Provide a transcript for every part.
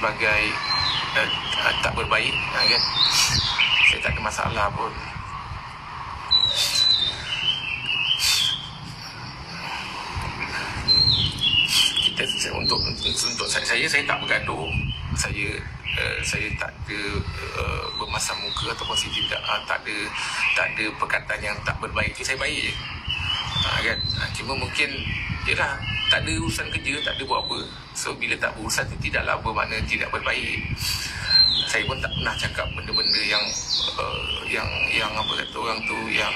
sebagai tak berbaik, kan? Saya tak ada masalah pun. Untuk saya tak bergaduh. Saya tak ada bermasam muka ataupun saya tak ada perkataan yang tak berbaik. Itu saya baik je, kan? Cuma mungkin yalah, tak ada urusan kerja, tak ada buat apa. So bila tak berurusan tu tidaklah bermakna tidak berbaik. Saya pun tak pernah cakap benda-benda yang apa kata orang tu, yang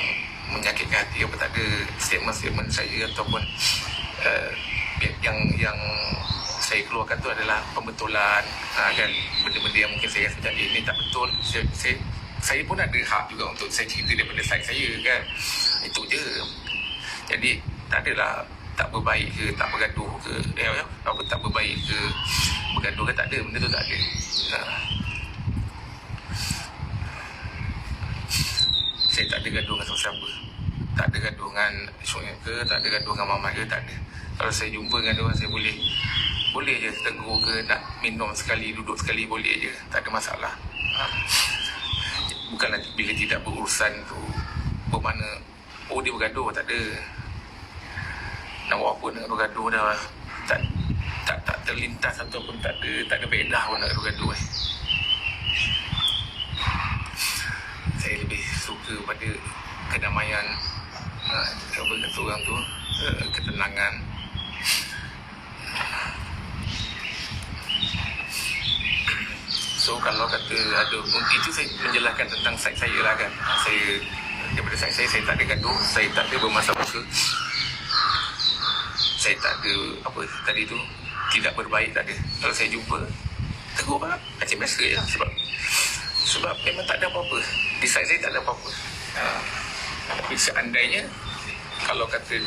menyakitkan hati apa. Tak ada. Statement saya ataupun yang saya keluarkan tu adalah pembetulan, kan? Benda-benda yang mungkin saya rasa ini tak betul, saya pun ada hak juga untuk saya cerita daripada side saya, kan? Itu je. Jadi tak adalah tak berbaik ke, tak bergaduh ke, apa tak berbaik ke, bergaduh ke, tak ada. Benda tu tak ada. Saya tak ada gaduh dengan siapa-siapa. Tak ada gaduh dengan Syuib ke, tak ada gaduh dengan Mamat ke, tak ada. Kalau saya jumpa dengan dia orang, saya boleh je tegur ke, nak minum sekali, duduk sekali, boleh je. Tak ada masalah. Bukanlah bila tidak berurusan tu bermakna dia bergaduh, tak ada. Nak buat apa nak bergaduh dah. Tak terlintas ataupun tak ada faedah pun nak bergaduh. Saya lebih suka pada kedamaian, apa kata orang tu, ketenangan. So kalau kata ada, itu saya menjelaskan tentang side saya lah, kan? Saya daripada side saya tak ada gaduh, saya tak ada bermasalah muka, saya tak ada apa tadi tu, tidak berbaik, tak ada. Kalau saya jumpa, tegur lah, macam biasa je lah. Sebab memang tak ada apa-apa di side saya, tak ada apa-apa. Tapi seandainya kalau kata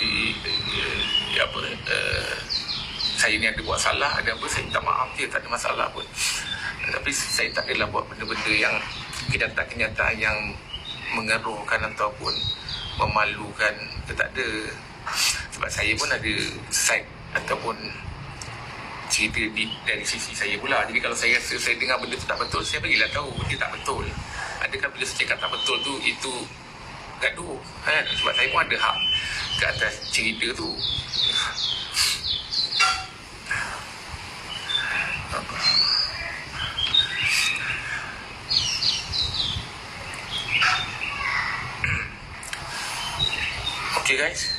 saya ni ada buat salah, ada apa, saya minta maaf je, tak ada masalah pun. Tapi saya tak adalah buat benda-benda yang kenyataan yang mengeruhkan ataupun memalukan. Tak ada. Sebab saya pun ada side ataupun cerita dari sisi saya pula. Jadi kalau saya rasa saya dengar benda tu tak betul, saya bagilah tahu benda tak betul. Adakah bila saya cakap tak betul tu, itu gaduh, kan? Sebab saya pun ada hak ke atas cerita tu. Okay guys,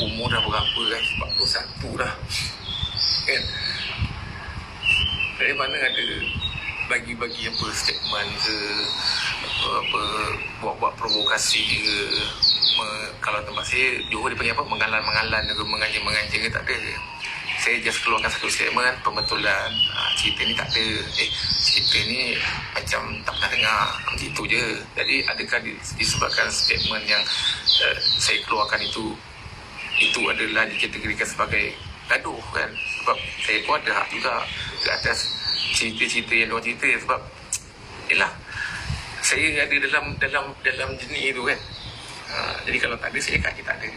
umur dah berapa guys? 41 dah, kan? Dari mana ada bagi-bagi apa statement ke, apa buat-buat provokasi ke. Kalau tempat saya Johor dia panggil apa, mengalan-mengalan ke, menganjing-menganjing ke, tak ada. Saya just keluarkan satu statement, pembetulan. Cerita ni tak ada, cerita ni macam tak pernah dengar, macam itu je. Jadi adakah disebabkan statement yang saya keluarkan itu adalah dikategorikan sebagai gaduh, kan? Sebab saya pun ada hak juga ke atas cerita-cerita yang diorang cerita. Sebab yelah, saya ada dalam jenis itu, kan? Jadi kalau tak ada, saya kata tak ada.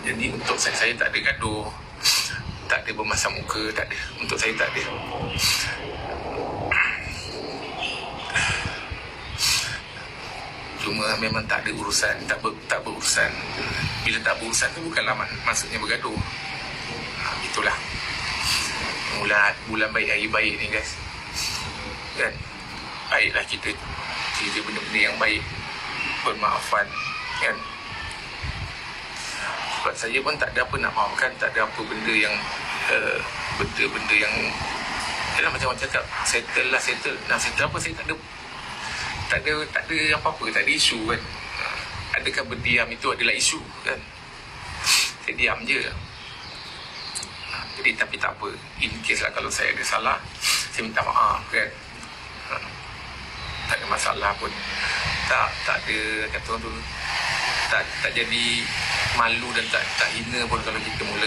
Jadi untuk saya tak ada gaduh, tak ada bermasam muka, tak ada. Untuk saya tak ada. Cuma memang tak ada urusan, tak berurusan. Bila tak berurusan tu bukanlah maksudnya bergaduh. Itulah bulan baik, hari baik ni guys, kan? Baiklah kita cerita benda-benda yang baik, bermaafan, kan? Sebab saya pun tak ada apa nak maafkan, tak ada apa benda yang benda-benda yang yalah, macam orang cakap settle. Nak settle apa, saya tak ada apa-apa, tak ada isu, kan? Adakah berdiam itu adalah isu, kan? Saya diam je. Jadi tapi tak apa, in case lah kalau saya ada salah, saya minta maaf, kan? Tak ada masalah pun. Tak ada kata orang tu, tak jadi malu dan tak hina pun kalau kita mula